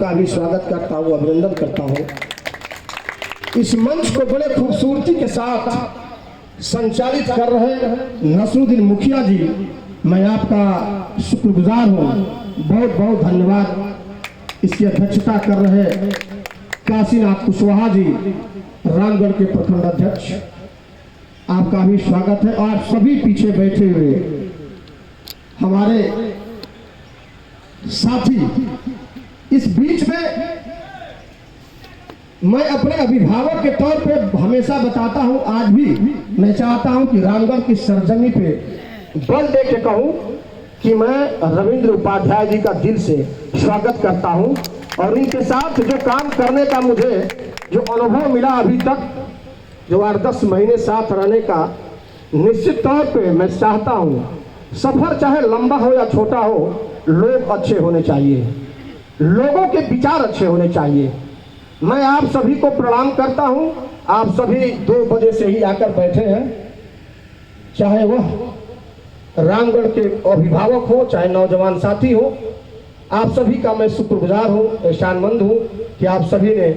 आपका भी स्वागत करता हूँ, अभिनंदन करता हूँ। इस मंच को बड़े खूबसूरती के साथ संचालित कर रहे नसरुद्दीन मुखिया जी, मैं आपका शुक्रगुजार हूँ। बहुत बहुत धन्यवाद। इसकी अध्यक्षता कर रहे काशीनाथ कुशवाहा जी, रामगढ़ के प्रखंड अध्यक्ष, आपका भी स्वागत है। और सभी पीछे बैठे हुए हमारे साथी। इस बीच में मैं अपने अभिभावक के तौर पे हमेशा बताता हूं, आज भी मैं चाहता हूं कि रामगढ़ की सरजमी पे बल दे के कहूं कि मैं रविंद्र उपाध्याय जी का दिल से स्वागत करता हूं। और इनके साथ जो काम करने का मुझे जो अनुभव मिला अभी तक, जो 8-10 महीने साथ रहने का, निश्चित तौर पे मैं चाहता हूं सफर चाहे लंबा हो या छोटा हो, लोग अच्छे होने चाहिए, लोगों के विचार अच्छे होने चाहिए। मैं आप सभी को प्रणाम करता हूं। आप सभी 2 बजे से ही आकर बैठे हैं, चाहे वह रामगढ़ के अभिभावक हो चाहे नौजवान साथी हो, आप सभी का मैं शुक्रगुजार हूं, एहसानमंद हूं कि आप सभी ने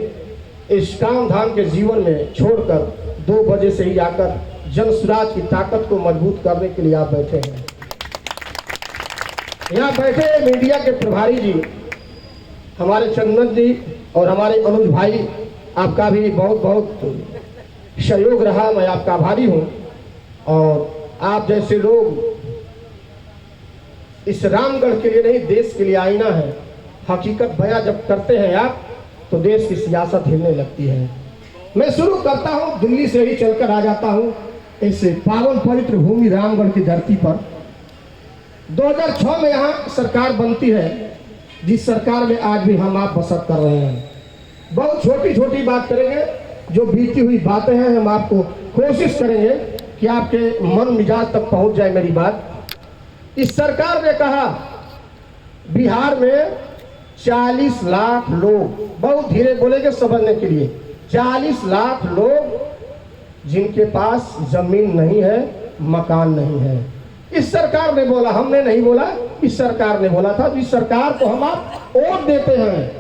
इस काम धाम के जीवन में छोड़कर 2 बजे से ही आकर जन स्वराज की ताकत को मजबूत करने के लिए आप बैठे हैं। यहाँ बैठे मीडिया के प्रभारी जी, हमारे चंदन जी और हमारे अनुज भाई, आपका भी बहुत बहुत सहयोग रहा, मैं आपका आभारी हूँ। और आप जैसे लोग इस रामगढ़ के लिए नहीं, देश के लिए आईना है। हकीकत बयां जब करते हैं आप, तो देश की सियासत हिलने लगती है। मैं शुरू करता हूँ, दिल्ली से ही चलकर आ जाता हूँ इस पावन पवित्र भूमि रामगढ़ की धरती पर। 2006 में यहाँ सरकार बनती है, जिस सरकार में आज भी हम आप बसत कर रहे हैं। बहुत छोटी छोटी बात करेंगे, जो बीती हुई बातें हैं हम आपको कोशिश करेंगे कि आपके मन मिजाज तक पहुंच जाए मेरी बात। इस सरकार ने कहा बिहार में 40 लाख लोग, बहुत धीरे बोलेंगे समझने के लिए, 40 लाख लोग जिनके पास जमीन नहीं है, मकान नहीं है। इस सरकार ने बोला, हमने नहीं बोला, इस सरकार ने बोला था। जिस सरकार को हम आप वोट देते हैं,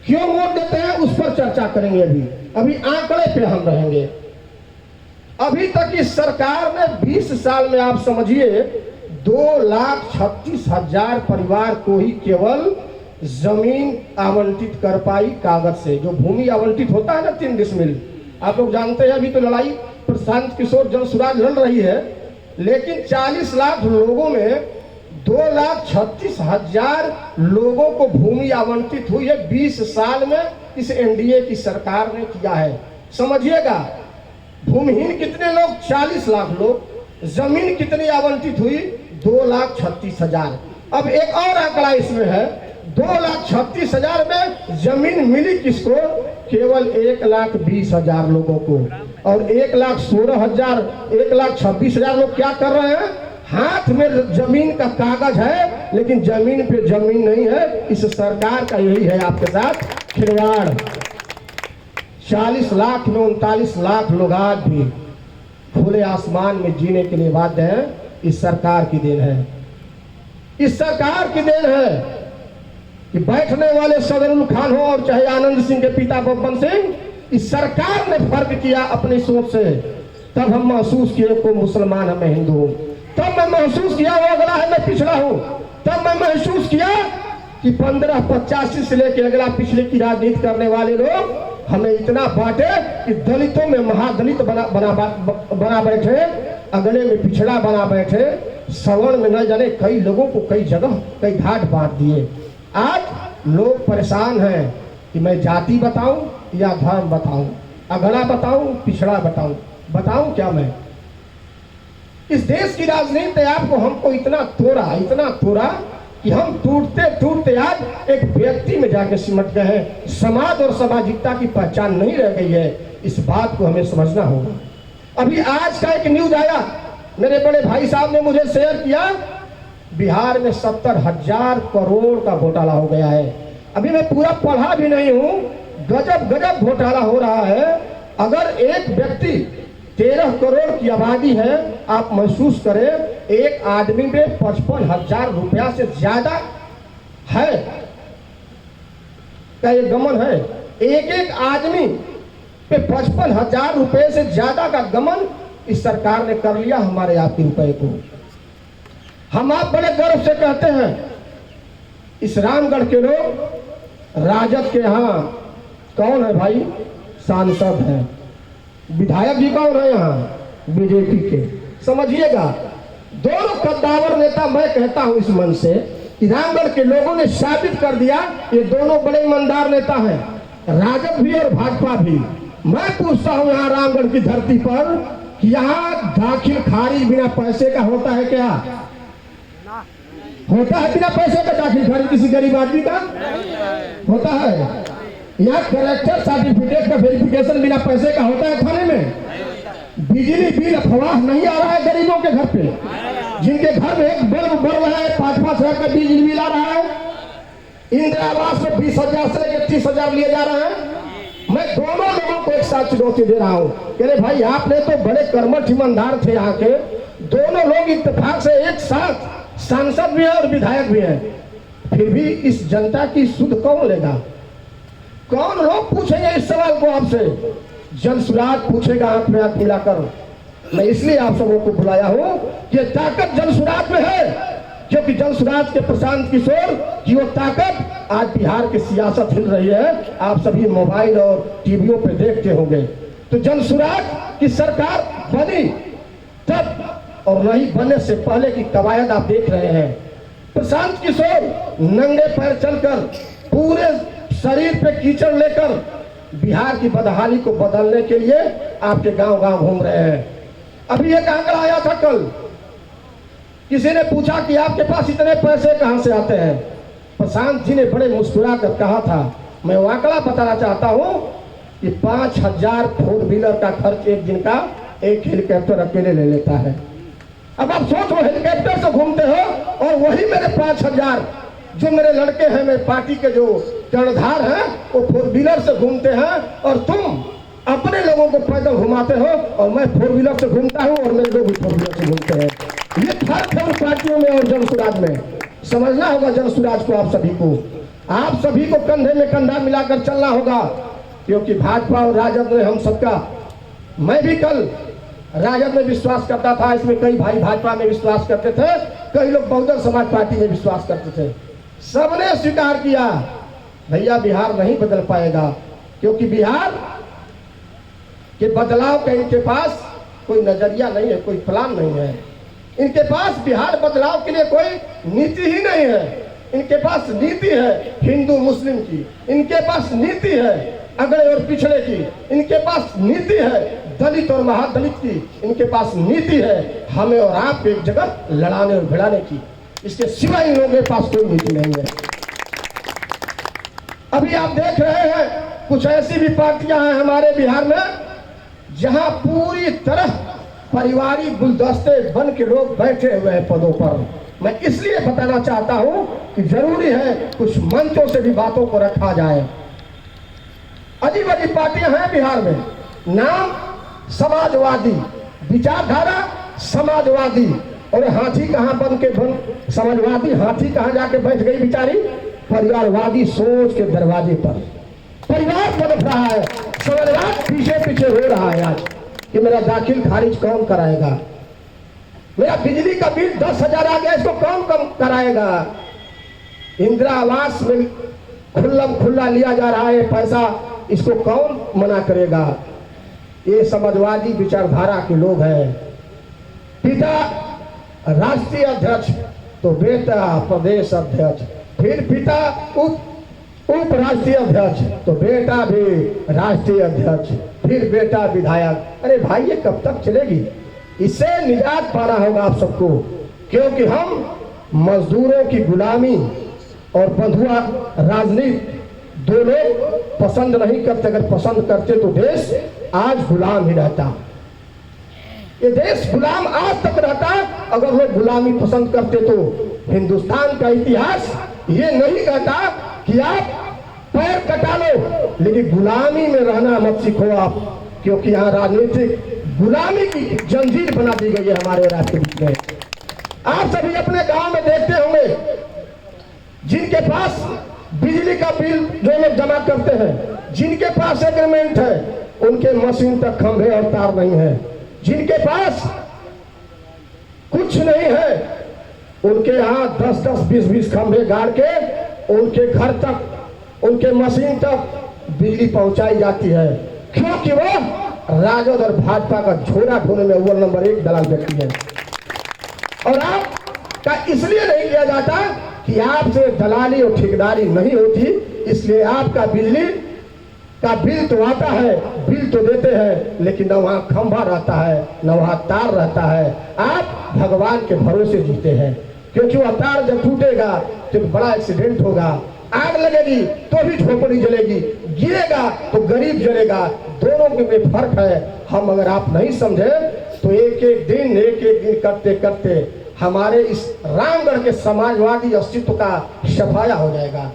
क्यों वोट देते हैं उस पर चर्चा करेंगे। अभी आंकड़े पे हम रहेंगे। अभी तक इस सरकार ने 20 साल में आप समझिए 2,36,000 परिवार को ही केवल जमीन आवंटित कर पाई कागज से। जो भूमि आवंटित होता है ना 3 डिसमिल, आप लोग जानते हैं। अभी तो लड़ाई प्रशांत किशोर जन स्वराज लड़ रही है, लेकिन 40 लाख लोगों में 2,36,000 लोगों को भूमि आवंटित हुई है 20 साल में। इस एनडीए की सरकार ने किया है। समझिएगा, भूमिहीन कितने लोग? 40 लाख लोग। जमीन कितनी आवंटित हुई? 2,36,000। अब एक और आंकड़ा इसमें है, 2,36,000 में जमीन मिली किसको? केवल 1,20,000 लोगों को। और 1,16,000, 1,26,000 लोग क्या कर रहे हैं? हाथ में जमीन का कागज है, लेकिन जमीन पे जमीन नहीं है। इस सरकार का यही है आपके साथ खिलवाड़। 40 लाख में 39 लाख लोग आज भी खुले आसमान में जीने के लिए बाध्य हैं। इस सरकार की देन है, इस सरकार की देन है कि बैठने वाले सदरुल खान हो और चाहे आनंद सिंह के पिता बब्बन सिंह, इस सरकार ने फर्क किया अपनी सोच से। तब हम महसूस किए को मुसलमान है मैं हिंदू हूं। तब मैं महसूस किया वो अगला है मैं पिछड़ा हूं। तब मैं महसूस किया कि 1585 से लेकर अगला पिछले की राजनीति करने वाले लोग हमें इतना बांटे कि दलितों में महादलित बना बैठे, अगले में पिछड़ा बना बैठे, सवर्ण में न जाने कई लोगों को कई जगह कई घाट बांट दिए। आज लोग परेशान हैं कि मैं जाति बताऊं या धर्म बताऊं, अगला बताऊं, पिछड़ा बताऊं क्या मैं? इस देश की राजनीति आपको हमको इतना तोड़ा कि हम टूटते टूटते आज एक व्यक्ति में जाके सिमट गए हैं। समाज और सामाजिकता की पहचान नहीं रह गई है। इस बात को हमें समझना होगा। अभी आज का एक न्यूज आया, मेरे बड़े भाई साहब ने मुझे शेयर किया, बिहार में 70,000 करोड़ का घोटाला हो गया है। अभी मैं पूरा पढ़ा भी नहीं हूं, गजब घोटाला हो रहा है। अगर एक व्यक्ति 13 करोड़ की आबादी है, आप महसूस करें एक आदमी में 55,000 रुपया से ज्यादा है। का ये गमन है? एक एक आदमी पे 55,000 रुपए से ज्यादा का गमन इस सरकार ने कर लिया हमारे आपके रुपए को। हम आप बड़े गर्व से कहते हैं इस रामगढ़ के लोग राजद के यहाँ कौन है भाई? सांसद हैं। विधायक भी कौन है यहाँ? बीजेपी के। समझिएगा, दोनों कद्दावर नेता, मैं कहता हूं इस मन से कि रामगढ़ के लोगों ने साबित कर दिया ये दोनों बड़े ईमानदार नेता हैं, राजद भी और भाजपा भी। मैं पूछता हूं यहाँ रामगढ़ की धरती पर कि यहाँ दाखिल खारिज बिना पैसे का होता है क्या? होता है बिना पैसे का दाखिल खारिज किसी गरीब आदमी का? होता है? यहाँ कलेक्टर सर्टिफिकेट का वेरिफिकेशन बिना पैसे का होता है थाने में? बिजली बिल अफवाह नहीं आ रहा है गरीबों के घर पे, जिनके घर में एक बल्ब बढ़ रहा है, 5-5 हजार का बिजली बिल आ रहा है। इंदिरा आवास में 20,000 से लेकर 30,000 लिए जा रहे हैं। मैं दोनों लोगों को एक साथ चुनौती दे रहा हूँ कि अरे भाई, आपने तो बड़े कर्मठ ईमानदार थे यहाँ के, दोनों लोग इत्तेफाक से एक साथ सांसद भी है और विधायक भी है, फिर भी इस जनता की सुध कौन लेगा? कौन लोग पूछेंगे इस सवाल को आपसे? जनसुराज पूछेगा आंख में आंख मिलाकर। मैं इसलिए आप सबों को बुलाया हूं कि ताकत जनसुराज में है, क्योंकि जनसुराज के प्रशांत किशोर की वो ताकत आज बिहार की सियासत हिल रही है। आप सभी मोबाइल और टीवियों पे देखते होंगे। तो जनसुराज की सरकार बनी तब और नहीं बनने से पहले की कवायद आप देख रहे हैं। प्रशांत किशोर नंगे पैर चलकर, पूरे शरीर पे कीचड़ लेकर बिहार की बदहाली को बदलने के लिए आपके गांव गांव घूम रहे हैं। अभी एक आंकड़ा आया था कल, किसी ने पूछा कि आपके पास इतने पैसे कहां से आते हैं? प्रशांत जी ने बड़े मुस्कुरा कर कहा था, मैं वो आंकड़ा बताना चाहता हूं कि 5,000 फोर व्हीलर का खर्च एक दिन का एक हेलीकॉप्टर अकेले ले लेता है। अब आप सोचो, हेलीकॉप्टर से घूमते हो और वही मेरे 5,000 जो मेरे लड़के हैं, मेरे पार्टी के जो कर्णधार हैं, वो फोर व्हीलर से घूमते हैं और तुम अपने लोगों को पैदल घुमाते हो और मैं फोर व्हीलर से घूमता हूं और मेरे लोग भी फोर व्हीलर से घूमते हैं। ये फर्क है उन पार्टियों में और जनसुराज में। समझना होगा जनसुराज को, आप सभी को। आप सभी को कंधे में कंधा मिलाकर चलना होगा, क्योंकि भाजपा और राजद ने हम सबका, मैं भी कल राजद में विश्वास करता था, इसमें कई भाई भाजपा में विश्वास करते थे, कई लोग बहुजन समाज पार्टी में विश्वास करते थे। सबने स्वीकार किया भैया बिहार नहीं बदल पाएगा, क्योंकि बिहार के बदलाव का इनके पास कोई नजरिया नहीं है, कोई प्लान नहीं है। इनके पास बिहार बदलाव के लिए कोई नीति ही नहीं है। इनके पास नीति है हिंदू मुस्लिम की, इनके पास नीति है अगड़े और पिछड़े की, इनके पास नीति है दलित और महादलित की, इनके पास नीति है हमें और आप एक जगह लड़ाने और भिड़ाने की। इसके सिवा इन लोगों के पास कोई नीति नहीं है। अभी आप देख रहे हैं कुछ ऐसी भी पार्टियां हैं हमारे बिहार में जहां पूरी तरह पारिवारिक गुलदस्ते बन के लोग बैठे हुए हैं पदों पर। मैं इसलिए बताना चाहता हूं कि जरूरी है कुछ मंचों से भी बातों को रखा जाए। अजीब अजीब पार्टियां हैं बिहार में, नाम समाजवादी, विचारधारा समाजवादी, और हाथी कहां बन के समाजवादी हाथी कहां जाके बैठ गई बेचारी? परिवारवादी सोच के दरवाजे पर परिवार बन रहा है, समाजवाद पीछे पीछे हो रहा है आज कि मेरा दाखिल खारिज कौन कराएगा, मेरा बिजली का बिल 10,000 आ गया, इसको कौन कम कराएगा, इंदिरा आवास में खुल्लम खुल्ला लिया जा रहा है पैसा, इसको कौन मना करेगा? ये समाजवादी विचारधारा के लोग हैं। पिता राष्ट्रीय अध्यक्ष तो बेटा प्रदेश अध्यक्ष, फिर पिता उप राष्ट्रीय अध्यक्ष तो बेटा भी राष्ट्रीय अध्यक्ष, फिर बेटा विधायक। अरे भाई ये कब तक चलेगी? इससे निजात पाना होगा आप सबको, क्योंकि हम मजदूरों की गुलामी और बंधुआ राजनीति दोनों पसंद नहीं करते। अगर पसंद करते तो देश आज गुलाम ही रहता। ये देश गुलाम आज तक रहता अगर लोग गुलामी पसंद करते। तो हिंदुस्तान का इतिहास ये नहीं कहता कि आप पैर कटा लो, लेकिन गुलामी में रहना मत सीखो आप, क्योंकि यहाँ राजनीतिक गुलामी की जंजीर बना दी गई है हमारे राज्य के बीच में। आप सभी अपने गांव में देखते होंगे जिनके पास बिजली का बिल जो लोग जमा करते हैं, जिनके पास एग्रीमेंट है उनके मशीन तक खंभे और तार नहीं है, जिनके पास कुछ नहीं है उनके यहाँ 10-10, 20-20 खंभे गाड़ के उनके घर तक, उनके मशीन तक बिजली पहुंचाई जाती है, क्योंकि वो राजद और भाजपा का झोला ढोने में अव्वल नंबर 1 दलाल व्यक्ति है। और आपका इसलिए नहीं किया जाता कि आपसे दलाली और ठेकेदारी नहीं होती, इसलिए आपका बिजली का बिल तो आता है, बिल तो देते हैं, लेकिन न वहाँ खंभा रहता है न वहाँ तार रहता है। आप भगवान के भरोसे जीते हैं, क्योंकि वह तार जब टूटेगा तो बड़ा एक्सीडेंट होगा, आग लगेगी तो भी झोपड़ी जलेगी, गिरेगा तो गरीब जलेगा, दोनों में फर्क है। हम अगर आप नहीं समझे तो एक एक दिन करते करते हमारे इस रामगढ़ के समाजवादी अस्तित्व का सफाया हो जाएगा।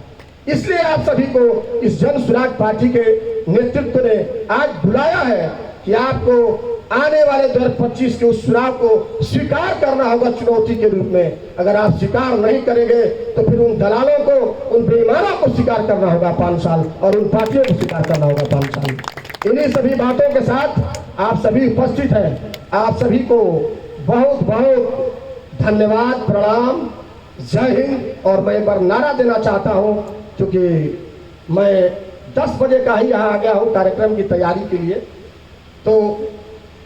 इसलिए आप सभी को इस जन सुराग पार्टी के नेतृत्व ने आज बुलाया है कि आपको आने वाले 2025 के उस चुनाव को स्वीकार करना होगा चुनौती के रूप में। अगर आप स्वीकार नहीं करेंगे तो फिर उन दलालों को, उन बेईमानों को स्वीकार करना होगा 5 साल, और उन पार्टियों को स्वीकार करना होगा 5 साल। इन्हीं सभी बातों के साथ आप सभी उपस्थित हैं, आप सभी को बहुत बहुत धन्यवाद, प्रणाम, जय हिंद। और मैं एक बार नारा देना चाहता हूं, क्योंकि मैं 10 बजे का ही यहाँ आ गया हूँ कार्यक्रम की तैयारी के लिए, तो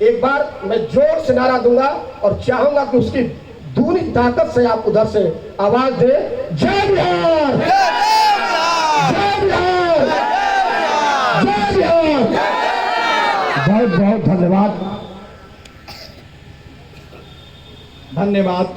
एक बार मैं जोर से नारा दूंगा और चाहूंगा कि उसकी दूनी ताकत से आप उधर से आवाज दे, जय बिहार, जय बिहार, जय बिहार। बहुत बहुत धन्यवाद, धन्यवाद।